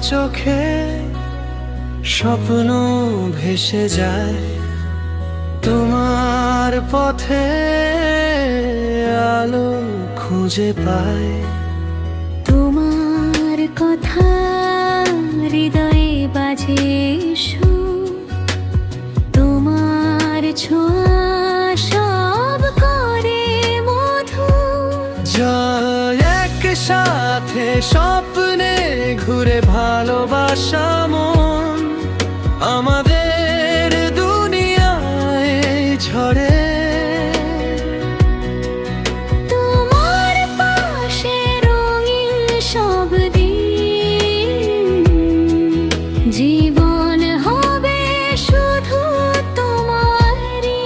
চোখে স্বপ্ন ভেসে যায়, তোমার পথে আলো খুঁজে পায়। তোমার কথা হৃদয়ে বাজে সুর, তোমার ছোঁয়া সব করে মধুর। জয় একসাথে স্বপ্নে ঘুরে ভালোবাসা মন আমাদের দুনিয়ায় ঝরে। তোমার পাশে রঙিন সব দিন, জীবন হবে শুধু তোমারই।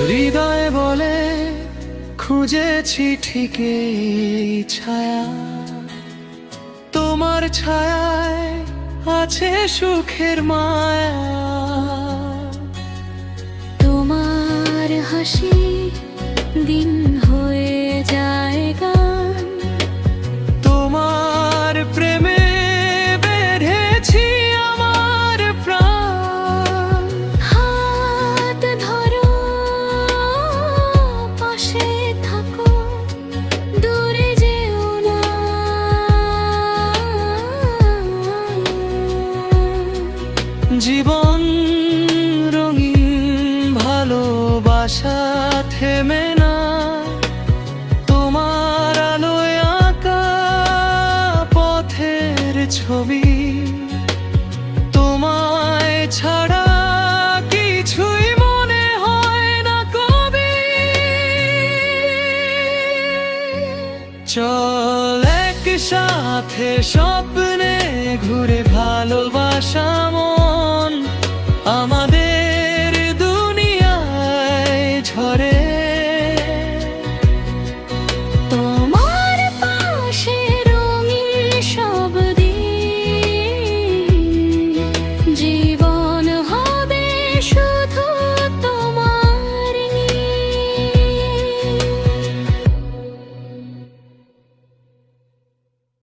হৃদয় বলে খুঁজেছি ঠিকই ছায়া, তোমার ছায়ায় আছে সুখের মায়া। তোমার হাসি দিন হয়ে যায় গান, তোমার প্রেমে বেঁধেছি আমার প্রাণ। হাত ধরো, পাশে থাকো, দূরে যেও না। জীবন রঙিন ভালোবাসা থেমে না, তোমার আলোয় আঁকা পথের ছবি। তোমায় ছাড়া কিছুই মনে হয় না কবি। চল একসাথে স্বপ্নে ঘুরে ভালোবাসা মন